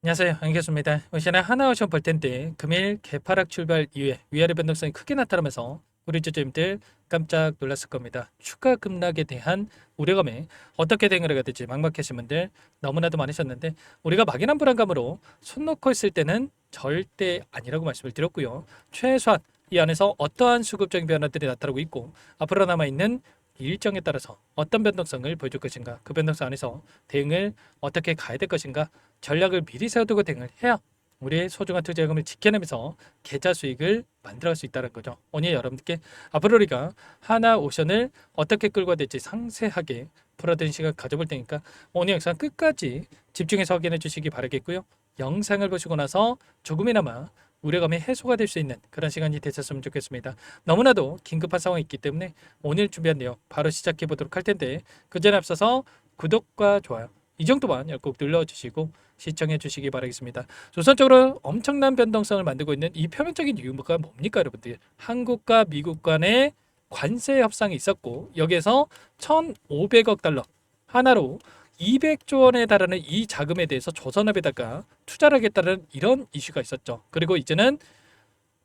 안녕하세요. 안겠습니다. 시간에 하나오션 볼 텐데 금일 개파락 출발 이후에 위아래 변동성이 크게 나타나면서 우리 주주님들 깜짝 놀랐을 겁니다. 추가 급락에 대한 우려감에 어떻게 대응을 해야 될지 막막하신 분들 너무나도 많으셨는데 우리가 막연한 불안감으로 손 놓고 있을 때는 절대 아니라고 말씀을 드렸고요. 최소한 이 안에서 어떠한 수급적인 변화들이 나타나고 있고 앞으로 남아있는 일정에 따라서 어떤 변동성을 보여줄 것인가, 그 변동성 안에서 대응을 어떻게 가야 될 것인가, 전략을 미리 세워두고 대응을 해야 우리의 소중한 투자자금을 지켜내면서 계좌 수익을 만들어갈 수 있다는 거죠. 오늘 여러분들께 앞으로 우리가 하나오션을 어떻게 끌고 가야 될지 상세하게 풀어드린 시간 가져볼 테니까 오늘 영상 끝까지 집중해서 확인해 주시기 바라겠고요. 영상을 보시고 나서 조금이나마 우려감이 해소가 될 수 있는 그런 시간이 되셨으면 좋겠습니다. 너무나도 긴급한 상황이 있기 때문에 오늘 준비한 내용 바로 시작해 보도록 할 텐데 그 전에 앞서서 구독과 좋아요 이 정도만 꼭 눌러주시고 시청해 주시기 바라겠습니다. 우선적으로 엄청난 변동성을 만들고 있는 이 표면적인 이유가 뭡니까 여러분들? 한국과 미국 간의 관세 협상이 있었고 여기에서 1,500억 달러 하나로 200조 원에 달하는 이 자금에 대해서 조선업에다가 투자를 하겠다는 이런 이슈가 있었죠. 그리고 이제는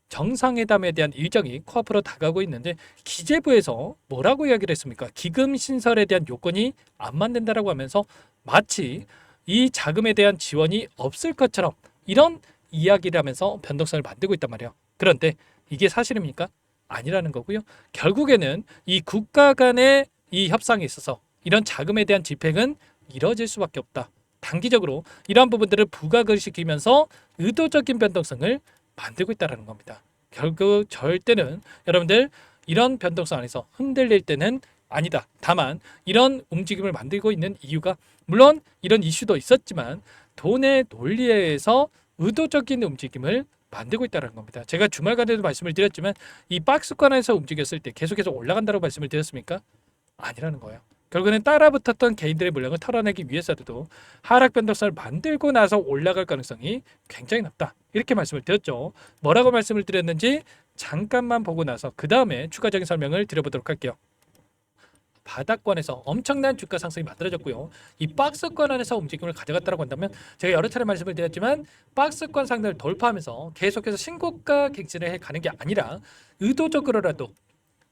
정상회담에 대한 일정이 코앞으로 다가오고 있는데 기재부에서 뭐라고 이야기를 했습니까? 기금 신설에 대한 요건이 안 맞는다라고 하면서 마치 이 자금에 대한 지원이 없을 것처럼 이런 이야기를 하면서 변동성을 만들고 있단 말이에요. 그런데 이게 사실입니까? 아니라는 거고요. 결국에는 이 국가 간의 이 협상에 있어서 이런 자금에 대한 집행은 이뤄질 수밖에 없다. 단기적으로 이러한 부분들을 부각을 시키면서 의도적인 변동성을 만들고 있다는 겁니다. 결국 절대는 여러분들 이런 변동성 안에서 흔들릴 때는 아니다. 다만 이런 움직임을 만들고 있는 이유가 물론 이런 이슈도 있었지만 돈의 논리에 의해서 의도적인 움직임을 만들고 있다는 겁니다. 제가 주말간에도 말씀을 드렸지만 이 박스권에서 움직였을 때 계속해서 올라간다고 말씀을 드렸습니까? 아니라는 거예요. 결국에는 따라붙었던 개인들의 물량을 털어내기 위해서도 하락 변동성을 만들고 나서 올라갈 가능성이 굉장히 높다. 이렇게 말씀을 드렸죠. 뭐라고 말씀을 드렸는지 잠깐만 보고 나서 그 다음에 추가적인 설명을 드려보도록 할게요. 바닥권에서 엄청난 주가 상승이 만들어졌고요. 이 박스권 안에서 움직임을 가져갔다고 한다면 제가 여러 차례 말씀을 드렸지만 박스권 상단을 돌파하면서 계속해서 신고가 갱신을 해 가는 게 아니라 의도적으로라도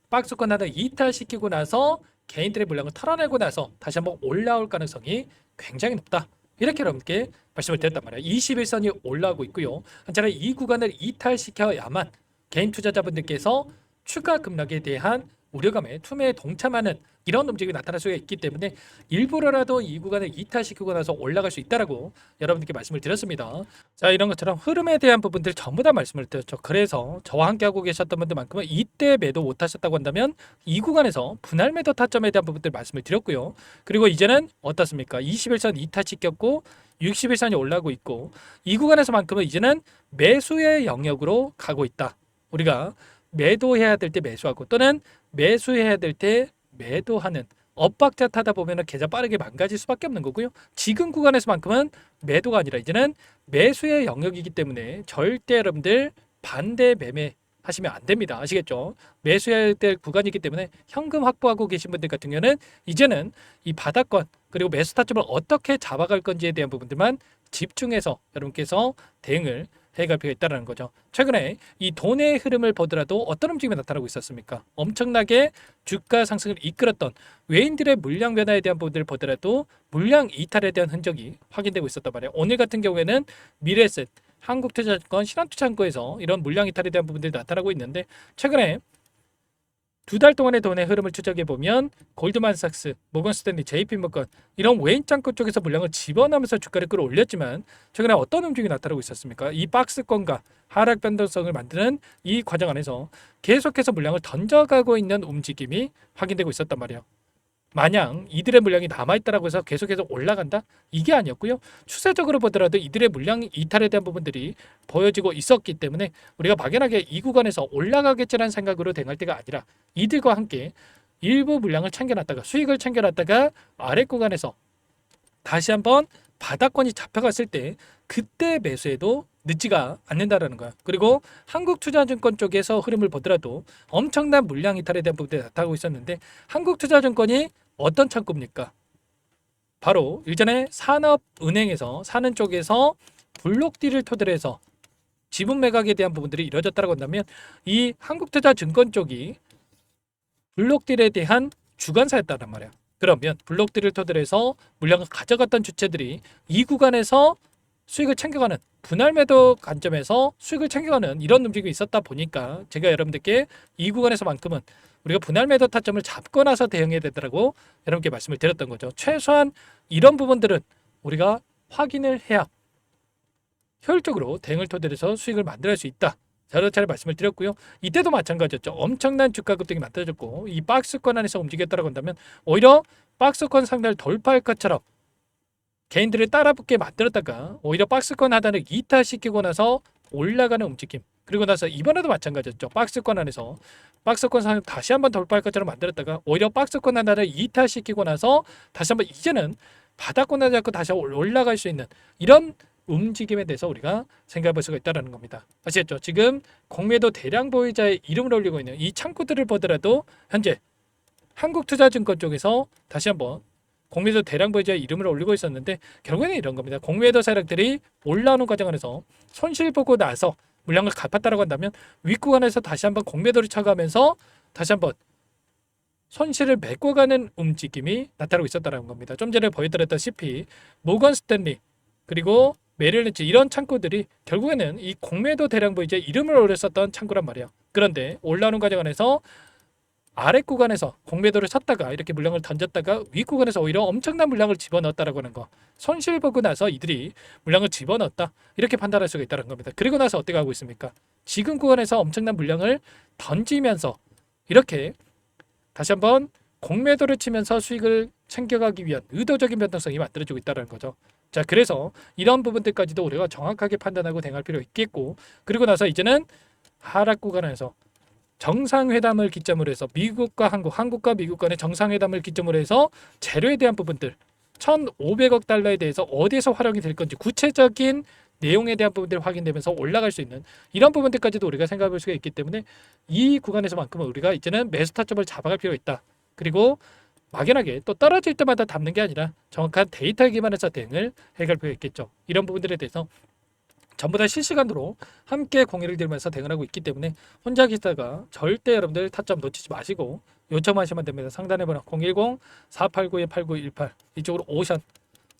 박스권 하나 이탈시키고 나서 개인들의 물량을 털어내고 나서 다시 한번 올라올 가능성이 굉장히 높다. 이렇게 여러분께 말씀을 드렸단 말이에요. 21선이 올라오고 있고요. 한차례 이 구간을 이탈시켜야만 개인 투자자분들께서 추가 급락에 대한 우려감에 투매에 동참하는 이런 움직임이 나타날 수가 있기 때문에 일부러라도 이 구간을 이탈시키고 나서 올라갈 수 있다라고 여러분들께 말씀을 드렸습니다. 자, 이런 것처럼 흐름에 대한 부분들 전부 다 말씀을 드렸죠. 그래서 저와 함께 하고 계셨던 분들만큼은 이때 매도 못 하셨다고 한다면 이 구간에서 분할 매도 타점에 대한 부분들 말씀을 드렸고요. 그리고 이제는 어떻습니까? 21선 이탈시켰고 61선이 올라오고 있고 이 구간에서만큼은 이제는 매수의 영역으로 가고 있다. 우리가 매도해야 될 때 매수하고 또는 매수해야 될 때 매도하는 엇박자 타다 보면은 계좌 빠르게 망가질 수밖에 없는 거고요. 지금 구간에서만큼은 매도가 아니라 이제는 매수의 영역이기 때문에 절대 여러분들 반대 매매 하시면 안 됩니다. 아시겠죠? 매수해야 될 구간이기 때문에 현금 확보하고 계신 분들 같은 경우는 이제는 이 바닥권 그리고 매수 타점을 어떻게 잡아갈 건지에 대한 부분들만 집중해서 여러분께서 대응을 해갈 필요가 있다는 거죠. 최근에 이 돈의 흐름을 보더라도 어떤 움직임이 나타나고 있었습니까? 엄청나게 주가 상승을 이끌었던 외인들의 물량 변화에 대한 부분들을 보더라도 물량 이탈에 대한 흔적이 확인되고 있었단 말이에요. 오늘 같은 경우에는 미래에셋, 한국투자증권, 신한투자증권에서 이런 물량 이탈에 대한 부분들이 나타나고 있는데 최근에 두 달 동안의 돈의 흐름을 추적해 보면 골드만삭스, 모건스탠리, JP모건 이런 외인 창구 쪽에서 물량을 집어넣으면서 주가를 끌어올렸지만 최근에 어떤 움직임이 나타나고 있었습니까? 이 박스권과 하락 변동성을 만드는 이 과정 안에서 계속해서 물량을 던져가고 있는 움직임이 확인되고 있었단 말이에요. 마냥 이들의 물량이 남아있다라고 해서 계속해서 올라간다? 이게 아니었고요. 추세적으로 보더라도 이들의 물량 이탈에 대한 부분들이 보여지고 있었기 때문에 우리가 막연하게 이 구간에서 올라가겠지라는 생각으로 대응할 때가 아니라 이들과 함께 일부 물량을 챙겨놨다가 수익을 챙겨놨다가 아래 구간에서 다시 한번 바닥권이 잡혀갔을 때 그때 매수해도 늦지가 않는다라는 거야. 그리고 한국투자증권 쪽에서 흐름을 보더라도 엄청난 물량 이탈에 대한 부분들이 나타나고 있었는데 한국투자증권이 어떤 창구입니까? 바로 일전에 산업은행에서 사는 쪽에서 블록딜을 토대로 해서 지분 매각에 대한 부분들이 이루어졌다고 한다면 이 한국투자증권 쪽이 블록딜에 대한 주관사였다는 말이야. 그러면 블록딜을 토대로 해서 물량을 가져갔던 주체들이 이 구간에서 수익을 챙겨가는 분할 매도 관점에서 수익을 챙겨가는 이런 움직임이 있었다 보니까 제가 여러분들께 이 구간에서만큼은 우리가 분할 매도 타점을 잡고 나서 대응해야 되더라고 여러분께 말씀을 드렸던 거죠. 최소한 이런 부분들은 우리가 확인을 해야 효율적으로 대응을 토대로 해서 수익을 만들어낼 수 있다. 여러 차례 말씀을 드렸고요. 이때도 마찬가지였죠. 엄청난 주가 급등이 만들어졌고 이 박스권 안에서 움직였다고 한다면 오히려 박스권 상단을 돌파할 것처럼 개인들을 따라붙게 만들었다가 오히려 박스권 하단을 이탈시키고 나서 올라가는 움직임. 그리고 나서 이번에도 마찬가지였죠. 박스권 안에서 박스권 상단 다시 한번 돌파할 것처럼 만들었다가 오히려 박스권 하단을 이탈시키고 나서 다시 한번 이제는 바닥권을 잡고 다시 올라갈 수 있는 이런 움직임에 대해서 우리가 생각해 볼 수가 있다는 겁니다. 아시겠죠? 지금 공매도 대량 보유자의 이름을 올리고 있는 이 창구들을 보더라도 현재 한국투자증권 쪽에서 다시 한번 공매도 대량 보유자의 이름을 올리고 있었는데 결국에는 이런 겁니다. 공매도 세력들이 올라오는 과정 안에서 손실 보고 나서 물량을 갚았다고 한다면 윗구간에서 다시 한번 공매도를 쳐가면서 다시 한번 손실을 메꿔가는 움직임이 나타나고 있었다는 겁니다. 좀 전에 보여드렸다시피 모건 스탠리 그리고 메릴린치 이런 창구들이 결국에는 이 공매도 대량 보유자 이름을 올렸었던 창구란 말이에요. 그런데 올라오는 과정 안에서 아래 구간에서 공매도를 쳤다가 이렇게 물량을 던졌다가 위 구간에서 오히려 엄청난 물량을 집어넣었다라고 하는 거. 손실 보고 나서 이들이 물량을 집어넣었다. 이렇게 판단할 수가 있다는 겁니다. 그리고 나서 어떻게 하고 있습니까? 지금 구간에서 엄청난 물량을 던지면서 이렇게 다시 한번 공매도를 치면서 수익을 챙겨가기 위한 의도적인 변동성이 만들어지고 있다는 거죠. 자, 그래서 이런 부분들까지도 우리가 정확하게 판단하고 대응할 필요 있겠고 그리고 나서 이제는 하락 구간에서 정상회담을 기점으로 해서 미국과 한국과 미국 간의 정상회담을 기점으로 해서 재료에 대한 부분들 1,500억 달러에 대해서 어디에서 활용이 될 건지 구체적인 내용에 대한 부분들이 확인되면서 올라갈 수 있는 이런 부분들까지도 우리가 생각해 볼 수가 있기 때문에 이 구간에서만큼은 우리가 이제는 매수 타점을 잡아갈 필요가 있다. 그리고 막연하게 또 떨어질 때마다 담는 게 아니라 정확한 데이터에 기반해서 대응을 해갈 필요가 있겠죠. 이런 부분들에 대해서 전부 다 실시간으로 함께 공유를 드리면서 대응을 하고 있기 때문에 혼자 계시다가 절대 여러분들 타점 놓치지 마시고 요청하시면 됩니다. 상단에 번호 010-489-8918 이쪽으로 오션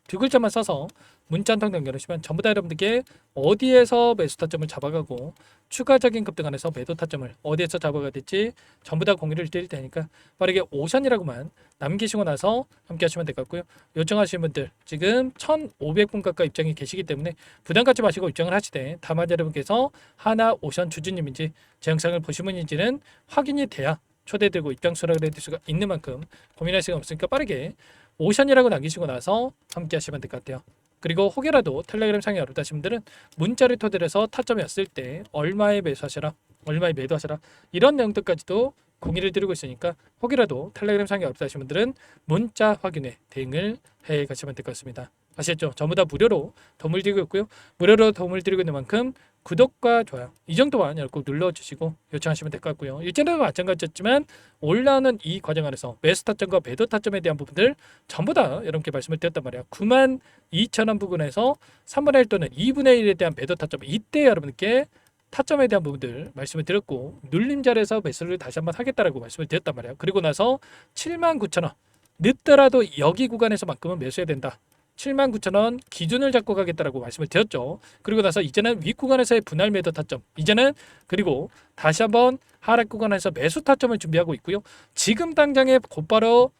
두 글자만 써서 문자 한 통 남겨주시면 전부 다 여러분들께 어디에서 매수 타점을 잡아가고 추가적인 급등 안에서 매도 타점을 어디에서 잡아가야 될지 전부 다 공유를 드릴 테니까 빠르게 오션이라고만 남기시고 나서 함께 하시면 될 것 같고요. 요청하시는 분들 지금 1,500분 가까이 입장이 계시기 때문에 부담 갖지 마시고 입장을 하시되 다만 여러분께서 하나 오션 주주님인지 제 영상을 보신 분인지는 확인이 돼야 초대되고 입장 수락을 해드릴 수가 있는 만큼 고민할 시간 없으니까 빠르게 오션이라고 남기시고 나서 함께 하시면 될 것 같아요. 그리고 혹여라도 텔레그램 상에 어렵다신 분들은 문자를 토대로 해서 타점이 왔을 때 얼마에 매수하셔라 얼마에 매도하셔라 이런 내용들까지도 공유를 드리고 있으니까 혹이라도 텔레그램 상에 어렵다신 분들은 문자 확인에 대응을 해 가시면 될 것 같습니다. 아시겠죠? 전부 다 무료로 도움을 드리고 있고요. 무료로 도움을 드리고 있는 만큼 구독과 좋아요 이 정도만 꼭 눌러주시고 요청하시면 될 것 같고요. 일전에도 마찬가지였지만 올라오는 이 과정 안에서 매수 타점과 매도 타점에 대한 부분들 전부 다 여러분께 말씀을 드렸단 말이에요. 92,000원 부근에서 3분의 1 또는 2분의 1에 대한 매도 타점 이때 여러분께 타점에 대한 부분들 말씀을 드렸고 눌림 자리에서 매수를 다시 한번 하겠다라고 말씀을 드렸단 말이에요. 그리고 나서 79,000원 늦더라도 여기 구간에서만큼은 매수해야 된다. 79,000원 기준을 잡고 가겠다라고 말씀을 드렸죠. 그리고 나서 이제는 윗 구간에서의 분할 매도 타점 이제는 그리고 다시 한번 하락 구간에서 매수 타점을 준비하고 있고요. 지금 당장에 곧바로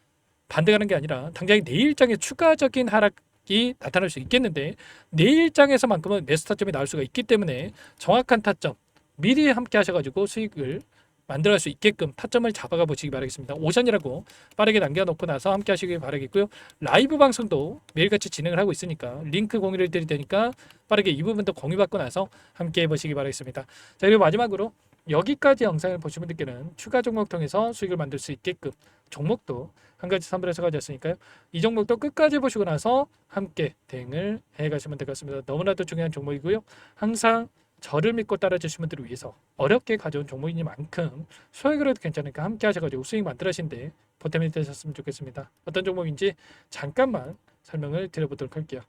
반대가는 게 아니라 당장에 내일장에 추가적인 하락이 나타날 수 있겠는데 내일장에서만큼은 매수 타점이 나올 수가 있기 때문에 정확한 타점 미리 함께 하셔가지고 수익을 만들어갈 수 있게끔 타점을 잡아가 보시기 바라겠습니다. 오션이라고 빠르게 남겨놓고 나서 함께 하시길 바라겠고요. 라이브 방송도 매일같이 진행을 하고 있으니까 링크 공유를 드릴 테니까 빠르게 이 부분도 공유받고 나서 함께 해보시기 바라겠습니다. 자, 그리고 마지막으로 여기까지 영상을 보신 분들께는 추가 종목 통해서 수익을 만들 수 있게끔 종목도 한 가지 선별해서 가져왔으니까요. 이 종목도 끝까지 보시고 나서 함께 대응을 해가시면 될 것 같습니다. 너무나도 중요한 종목이고요. 항상 저를 믿고 따라주신 분들을 위해서 어렵게 가져온 종목이니만큼 소액으로도 괜찮으니까 함께 하셔가지고 수익 만들어신데 보탬이 되셨으면 좋겠습니다. 어떤 종목인지 잠깐만 설명을 드려보도록 할게요.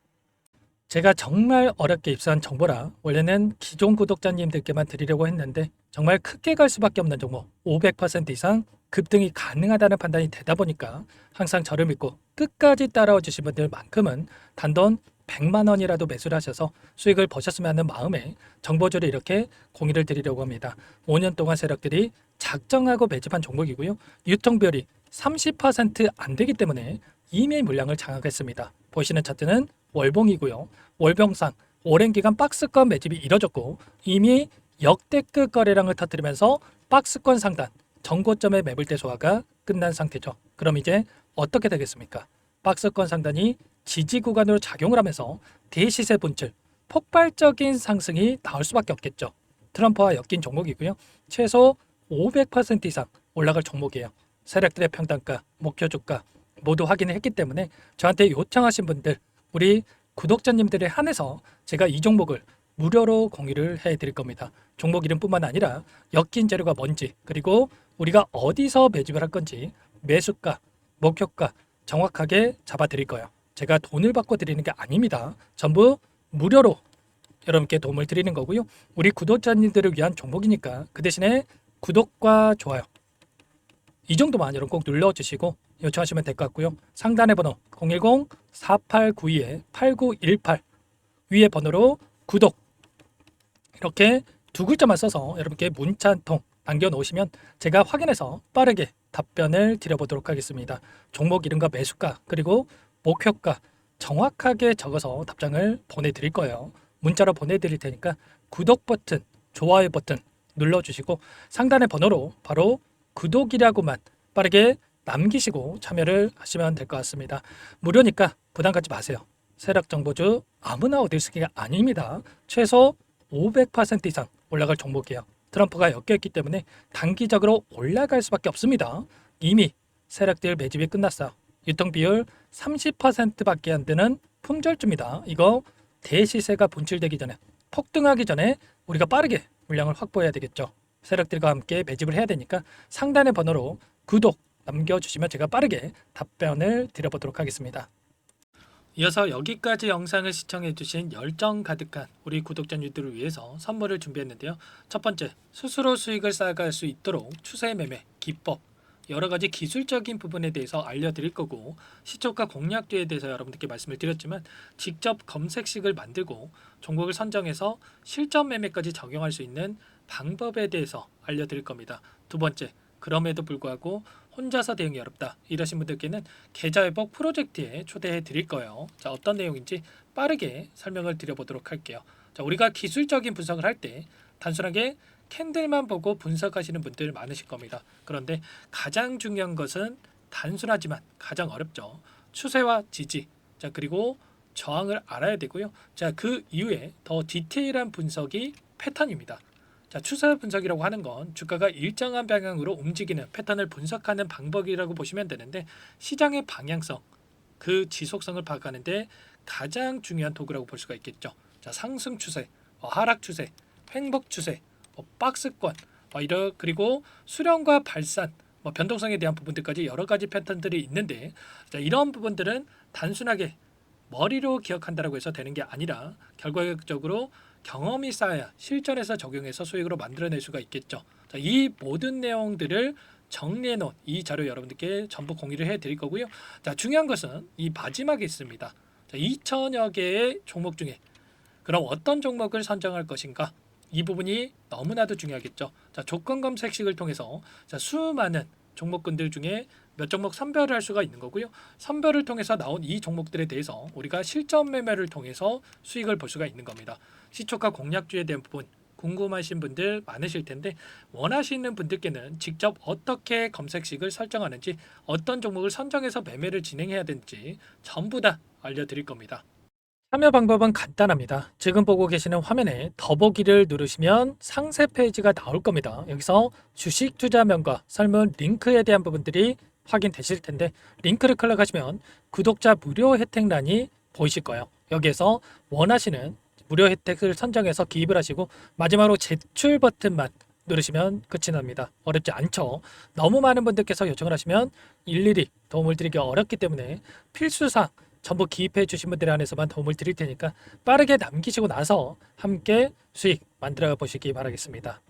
제가 정말 어렵게 입수한 정보라 원래는 기존 구독자님들께만 드리려고 했는데 정말 크게 갈 수밖에 없는 종목 500% 이상 급등이 가능하다는 판단이 되다 보니까 항상 저를 믿고 끝까지 따라와 주신 분들만큼은 단돈 100만 원이라도 매수를 하셔서 수익을 보셨으면 하는 마음에 정보주를 이렇게 공유를 드리려고 합니다. 5년 동안 세력들이 작정하고 매집한 종목이고요. 유통비율이 30%안 되기 때문에 이미 물량을 장악했습니다. 보시는 차트는 월봉이고요. 월봉상 오랜 기간 박스권 매집이 이뤄졌고 이미 역대급 거래량을 터뜨리면서 박스권 상단 전고점의 매물대 소화가 끝난 상태죠. 그럼 이제 어떻게 되겠습니까? 박스권 상단이 지지 구간으로 작용을 하면서 대시세 분출, 폭발적인 상승이 나올 수밖에 없겠죠. 트럼프와 엮인 종목이고요. 최소 500% 이상 올라갈 종목이에요. 세력들의 평단가, 목표 주가 모두 확인을 했기 때문에 저한테 요청하신 분들, 우리 구독자님들에 한해서 제가 이 종목을 무료로 공유를 해드릴 겁니다. 종목 이름뿐만 아니라 엮인 재료가 뭔지, 그리고 우리가 어디서 매집을 할 건지, 매수가, 목표가 정확하게 잡아드릴 거예요. 제가 돈을 받고 드리는 게 아닙니다. 전부 무료로 여러분께 도움을 드리는 거고요. 우리 구독자님들을 위한 종목이니까 그 대신에 구독과 좋아요 이 정도만 여러분 꼭 눌러주시고 요청하시면 될 것 같고요. 상단의 번호 010-4892-8918 위에 번호로 구독 이렇게 두 글자만 써서 여러분께 문자 한 통 남겨놓으시면 제가 확인해서 빠르게 답변을 드려보도록 하겠습니다. 종목 이름과 매수가 그리고 목표가 정확하게 적어서 답장을 보내드릴 거예요. 문자로 보내드릴 테니까 구독 버튼, 좋아요 버튼 눌러주시고 상단의 번호로 바로 구독이라고만 빠르게 남기시고 참여를 하시면 될 것 같습니다. 무료니까 부담 갖지 마세요. 세력 정보주 아무나 얻을 수 있는 게 아닙니다. 최소 500% 이상 올라갈 종목이에요. 트럼프가 엮여있기 때문에 단기적으로 올라갈 수밖에 없습니다. 이미 세력들 매집이 끝났어요. 유통비율 30%밖에 안 되는 품절주입니다. 이거 대시세가 분출되기 전에 폭등하기 전에 우리가 빠르게 물량을 확보해야 되겠죠. 세력들과 함께 매집을 해야 되니까 상단의 번호로 구독 남겨주시면 제가 빠르게 답변을 드려보도록 하겠습니다. 이어서 여기까지 영상을 시청해주신 열정 가득한 우리 구독자님들을 위해서 선물을 준비했는데요. 첫 번째, 스스로 수익을 쌓아갈 수 있도록 추세 매매 기법 여러가지 기술적인 부분에 대해서 알려드릴 거고 시초가 공략주에 대해서 여러분들께 말씀을 드렸지만 직접 검색식을 만들고 종목을 선정해서 실전 매매까지 적용할 수 있는 방법에 대해서 알려드릴 겁니다. 두 번째, 그럼에도 불구하고 혼자서 대응이 어렵다 이러신 분들께는 계좌회복 프로젝트에 초대해 드릴 거예요. 자, 어떤 내용인지 빠르게 설명을 드려보도록 할게요. 자, 우리가 기술적인 분석을 할 때 단순하게 캔들만 보고 분석하시는 분들 많으실 겁니다. 그런데 가장 중요한 것은 단순하지만 가장 어렵죠. 추세와 지지, 자 그리고 저항을 알아야 되고요. 자, 그 이후에 더 디테일한 분석이 패턴입니다. 자, 추세 분석이라고 하는 건 주가가 일정한 방향으로 움직이는 패턴을 분석하는 방법이라고 보시면 되는데 시장의 방향성, 그 지속성을 파악하는데 가장 중요한 도구라고 볼 수가 있겠죠. 자, 상승 추세, 하락 추세, 횡복 추세, 박스권, 그리고 수렴과 발산, 변동성에 대한 부분들까지 여러 가지 패턴들이 있는데 자, 이런 부분들은 단순하게 머리로 기억한다고 해서 되는 게 아니라 결과적으로 경험이 쌓아야 실전에서 적용해서 수익으로 만들어낼 수가 있겠죠. 자, 이 모든 내용들을 정리해 놓은 이 자료 여러분들께 전부 공유를 해드릴 거고요. 자, 중요한 것은 이 마지막에 있습니다. 자, 2천여 개의 종목 중에 그럼 어떤 종목을 선정할 것인가? 이 부분이 너무나도 중요하겠죠. 자, 조건 검색식을 통해서 자, 수많은 종목군들 중에 몇 종목 선별을 할 수가 있는 거고요. 선별을 통해서 나온 이 종목들에 대해서 우리가 실전 매매를 통해서 수익을 볼 수가 있는 겁니다. 시초가 공략주에 대한 부분 궁금하신 분들 많으실 텐데 원하시는 분들께는 직접 어떻게 검색식을 설정하는지 어떤 종목을 선정해서 매매를 진행해야 되는지 전부 다 알려드릴 겁니다. 참여 방법은 간단합니다. 지금 보고 계시는 화면에 더보기를 누르시면 상세 페이지가 나올 겁니다. 여기서 주식 투자명과 설문 링크에 대한 부분들이 확인되실 텐데 링크를 클릭하시면 구독자 무료 혜택란이 보이실 거예요. 여기에서 원하시는 무료 혜택을 선정해서 기입을 하시고 마지막으로 제출 버튼만 누르시면 끝이 납니다. 어렵지 않죠? 너무 많은 분들께서 요청을 하시면 일일이 도움을 드리기 어렵기 때문에 필수상 전부 기입해 주신 분들 안에서만 도움을 드릴 테니까 빠르게 남기시고 나서 함께 수익 만들어 보시기 바라겠습니다.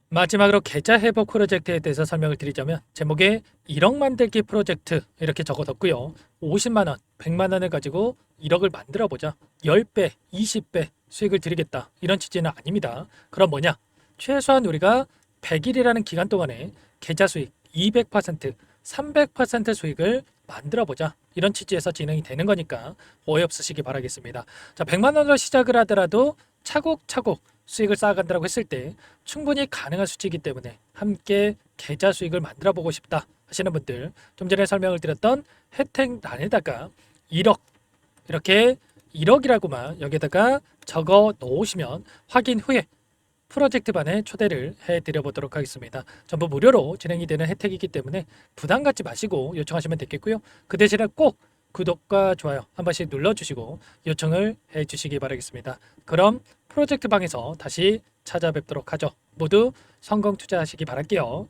마지막으로 계좌 회복 프로젝트에 대해서 설명을 드리자면 제목에 1억 만들기 프로젝트 이렇게 적어뒀고요. 50만 원, 100만 원을 가지고 1억을 만들어 보자. 10배, 20배 수익을 드리겠다. 이런 취지는 아닙니다. 그럼 뭐냐? 최소한 우리가 100일이라는 기간 동안에 계좌 수익 200%, 300% 수익을 만들어 보자. 이런 취지에서 진행이 되는 거니까 오해 없으시기 바라겠습니다. 자, 100만 원으로 시작을 하더라도 차곡차곡 수익을 쌓아간다고 했을 때 충분히 가능한 수치이기 때문에 함께 계좌 수익을 만들어 보고 싶다 하시는 분들, 좀 전에 설명을 드렸던 혜택란에다가 1억 이렇게 1억이라고만 여기다가 적어 놓으시면 확인 후에 프로젝트반에 초대를 해드려 보도록 하겠습니다. 전부 무료로 진행이 되는 혜택이기 때문에 부담 갖지 마시고 요청하시면 되겠고요. 그 대신에 꼭 구독과 좋아요 한 번씩 눌러주시고 요청을 해주시기 바라겠습니다. 그럼 프로젝트 방에서 다시 찾아뵙도록 하죠. 모두 성공 투자하시기 바랄게요.